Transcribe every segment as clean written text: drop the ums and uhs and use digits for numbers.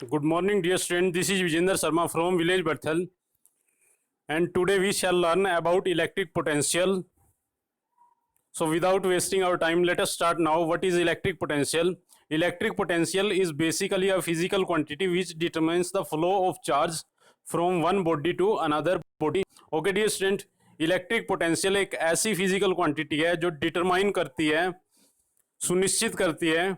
Good morning, dear student. This is Vijender Sharma from village Berthal, and today we shall learn about electric potential. So, without wasting our time, let us start now. What is electric potential? Electric potential is basically a physical quantity which determines the flow of charge from one body to another body. Okay, dear student, electric potential एक ऐसी physical quantity है जो determine करती है, सुनिश्चित करती है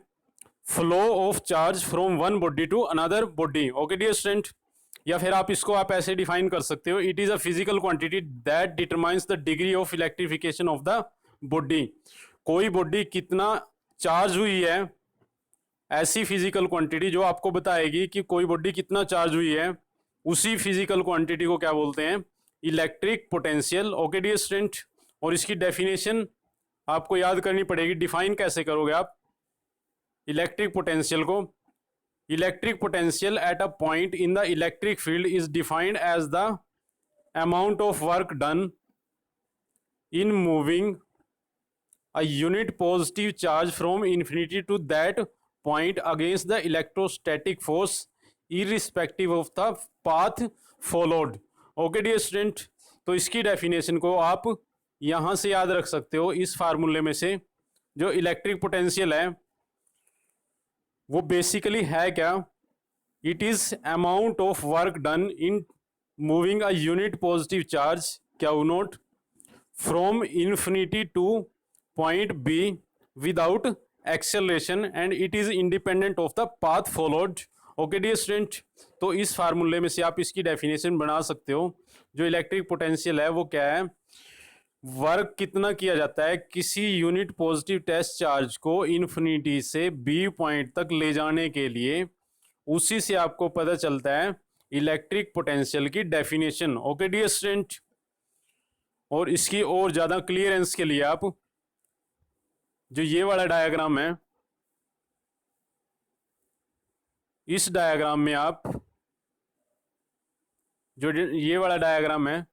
flow of charge from one body to another body. Okay dear student, या फिर आप ऐसे डिफाइन कर सकते हो, it is a physical quantity that determines the degree of electrification of the body. कोई बॉडी कितना चार्ज हुई है, ऐसी फिजिकल क्वांटिटी जो आपको बताएगी कि कोई बॉडी कितना चार्ज हुई है, उसी फिजिकल क्वांटिटी को क्या बोलते हैं? Electric potential. Okay dear student, और इसकी डेफिनेशन आपको याद करनी पड़ेगी. डिफाइन कैसे करोगे आप इलेक्ट्रिक पोटेंशियल को? Electric potential at a point in the electric field is defined as the amount of work done in moving a unit positive charge from infinity to that point against the electrostatic force irrespective of the path followed. Okay dear student, तो इसकी definition को आप यहां से याद रख सकते हो इस फार्मूले में से. जो इलेक्ट्रिक पोटेंशियल है वो बेसिकली है क्या? It is amount of work done in moving a unit positive charge Q naught from infinity to point B without acceleration and it is independent of the path followed. Okay dear student, तो इस फार्मूले में से आप इसकी definition बना सकते हो. जो इलेक्ट्रिक पोटेंशियल है वो क्या है? वर्क कितना किया जाता है किसी यूनिट पॉजिटिव टेस्ट चार्ज को इन्फिनिटी से बी पॉइंट तक ले जाने के लिए, उसी से आपको पता चलता है इलेक्ट्रिक पोटेंशियल की डेफिनेशन. ओके डियर स्टूडेंट, और इसकी और ज़्यादा क्लियरेंस के लिए आप जो ये वाला डायग्राम है, इस डायग्राम में आप जो ये वाला डायग्राम है,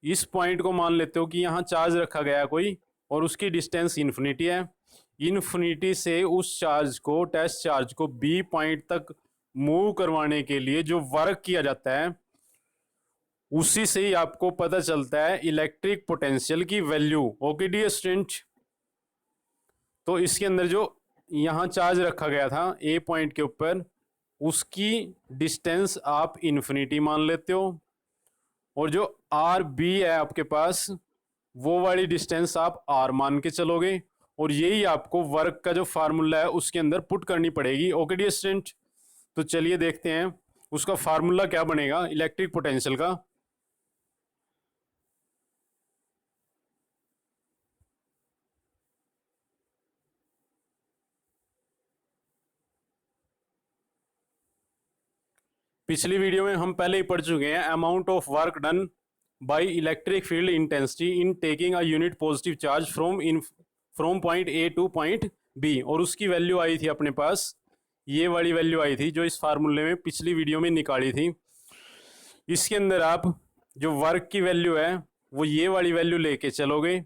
इस पॉइंट को मान लेते हो कि यहाँ चार्ज रखा गया कोई और उसकी डिस्टेंस इन्फिनिटी है. इन्फिनिटी से उस चार्ज को, टेस्ट चार्ज को बी पॉइंट तक मूव करवाने के लिए जो वर्क किया जाता है, उसी से ही आपको पता चलता है इलेक्ट्रिक पोटेंशियल की वैल्यू. ओके डियर स्टूडेंट, तो इसके अंदर जो यहाँ चार्ज रखा गया था ए पॉइंट के ऊपर, उसकी डिस्टेंस आप इन्फिनिटी मान लेते हो, और जो आर बी है आपके पास, वो वाली डिस्टेंस आप आर मान के चलोगे, और यही आपको वर्क का जो फार्मूला है उसके अंदर पुट करनी पड़ेगी. ओके डियर स्टूडेंट, तो चलिए देखते हैं उसका फार्मूला क्या बनेगा इलेक्ट्रिक पोटेंशियल का. पिछली वीडियो में हम पहले ही पढ़ चुके हैं amount of work done by electric field intensity in taking a unit positive charge from point A to point B, और उसकी वैल्यू आई थी अपने पास, ये वाली वैल्यू आई थी जो इस फार्मूले में पिछली वीडियो में निकाली थी. इसके अंदर आप जो वर्क की वैल्यू है वो ये वाली वैल्यू लेके चलोगे.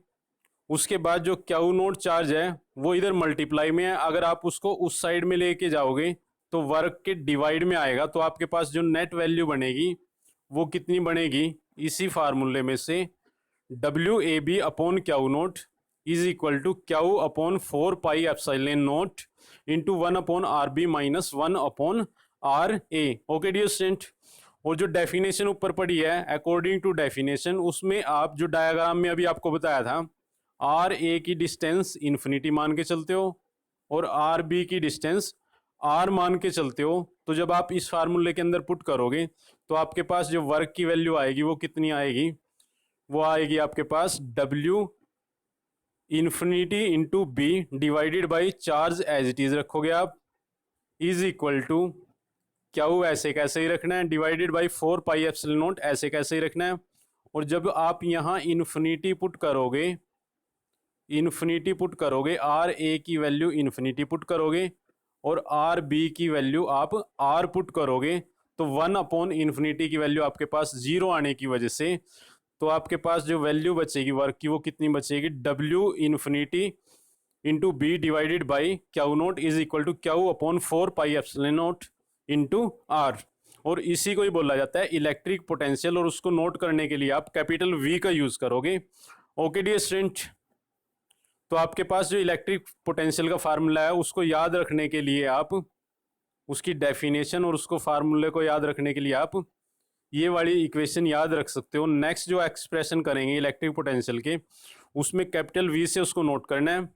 उसके बाद जो क्यू नोट चार्ज है वो इधर मल्टीप्लाई में है, अगर आप उसको उस साइड में लेके जाओगे तो वर्क के डिवाइड में आएगा. तो आपके पास जो नेट वैल्यू बनेगी वो कितनी बनेगी? इसी फार्मूले में से W A B upon Q naught is equal to Q upon 4 pi epsilon naught into 1 upon R B minus 1 upon R A. Okay dear student, और जो डेफिनेशन ऊपर पड़ी है अकॉर्डिंग टू डेफिनेशन, उसमें आप जो डायग्राम में अभी आपको बताया था, आर ए की डिस्टेंस इन्फिनिटी मान के चलते हो और आर बी की डिस्टेंस आर मान के चलते हो. तो जब आप इस फार्मूले के अंदर पुट करोगे तो आपके पास जो वर्क की वैल्यू आएगी वो कितनी आएगी? वो आएगी आपके पास W infinity into B divided by charge as it is रखोगे आप, इज इक्वल टू क्यू ऐसे कैसे ही रखना है divided by 4 pi epsilon not ऐसे कैसे ही रखना है. और जब आप यहाँ इन्फिनिटी पुट करोगे आर ए की वैल्यू इन्फिनिटी पुट करोगे और आर बी की वैल्यू आप आर पुट करोगे, तो 1 अपॉन इन्फिनिटी की वैल्यू आपके पास 0 आने की वजह से, तो आपके पास जो वैल्यू बचेगी वर्क की वो कितनी बचेगी? W infinity into B divided by Q naught is equal to Q upon 4 pi epsilon naught into R, और इसी को ही बोला जाता है इलेक्ट्रिक पोटेंशियल, और उसको नोट करने के लिए आप कैपिटल वी का यूज करोगे। ओके डियर स्टूडेंट, तो आपके पास जो इलेक्ट्रिक पोटेंशियल का फार्मूला है उसको याद रखने के लिए आप उसकी डेफिनेशन और उसको फार्मूले को याद रखने के लिए आप ये वाली इक्वेशन याद रख सकते हो। नेक्स्ट जो एक्सप्रेशन करेंगे इलेक्ट्रिक पोटेंशियल के, उसमें कैपिटल वी से उसको नोट करना है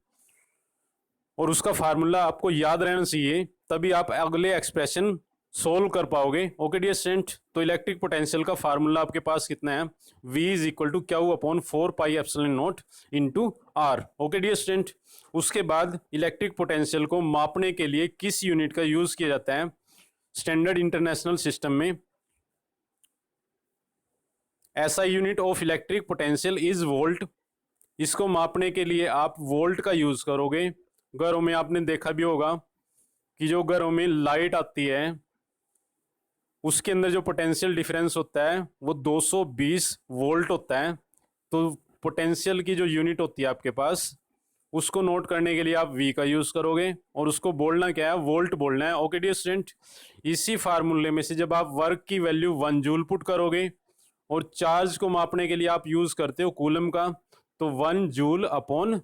और उसका फार्मूला आपको याद रहना चाहिए, तभी आप अगले एक्सप्रेशन सोल्व कर पाओगे। ओके डियर स्टूडेंट, तो इलेक्ट्रिक पोटेंशियल का फार्मूला आपके पास कितना है, V is equal to Q upon 4 pi epsilon naught into R. Okay dear student, उसके बाद इलेक्ट्रिक पोटेंशियल को मापने के लिए किस यूनिट का यूज किया जाता है स्टैंडर्ड इंटरनेशनल सिस्टम में, ऐसा unit of electric potential is volt. इसको मापने के लिए आप वोल्ट का यूज करोगे। घरों में आपने देखा भी होगा कि जो घरों में लाइट आती है उसके अंदर जो पोटेंशियल डिफरेंस होता है वो 220 वोल्ट होता है। तो पोटेंशियल की जो यूनिट होती है आपके पास, उसको नोट करने के लिए आप V का यूज करोगे और उसको बोलना क्या है, वोल्ट बोलना है। ओके डियर स्टूडेंट, इसी फार्मूले में से जब आप वर्क की वैल्यू 1 जूल पुट करोगे और चार्ज को मापने के लिए आप यूज करते हो कूलम का, तो 1 joule upon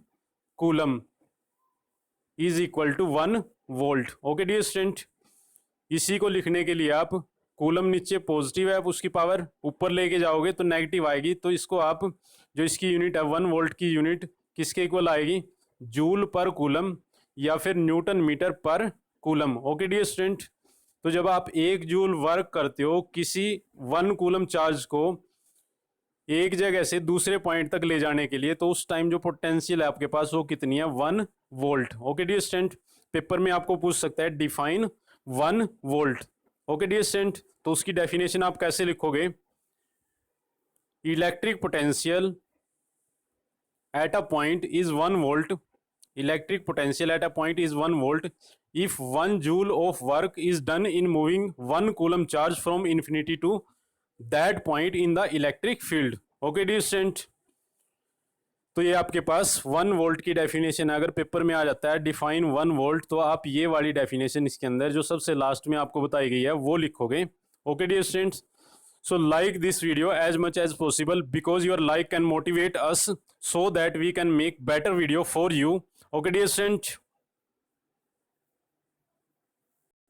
coulomb is equal to 1 volt. Okay dear student, इसी को लिखने के लिए आप कूलम नीचे पॉजिटिव है, आप उसकी पावर ऊपर लेके जाओगे तो नेगेटिव आएगी, तो इसको आप जो इसकी यूनिट है 1 वोल्ट की यूनिट किसके इक्वल आएगी, जूल पर कूलम या फिर न्यूटन मीटर पर कूलम। ओके डियर स्टूडेंट, तो जब आप 1 जूल वर्क करते हो किसी 1 कूलम चार्ज को एक जगह से दूसरे पॉइंट तक ले जाने के लिए, तो उस टाइम जो पोटेंशियल है आपके पास वो कितनी है, 1 volt. Okay dear student, paper में आपको पूछ सकता है define 1 volt. Okay dear student, तो उसकी डेफिनेशन आप कैसे लिखोगे, electric potential at a point is 1 volt, electric potential at a point is 1 volt if 1 joule of work is done in moving 1 coulomb charge from infinity to that point in the electric field. Okay dear student, तो ये आपके पास 1 volt की definition है। अगर paper में आ जाता है define 1 volt, तो आप ये वाली डेफिनेशन इसके अंदर जो सबसे लास्ट में आपको बताई गई है वो लिखोगे। Okay dear students, so like this video as much as possible because your like can motivate us so that we can make better video for you. Okay dear student,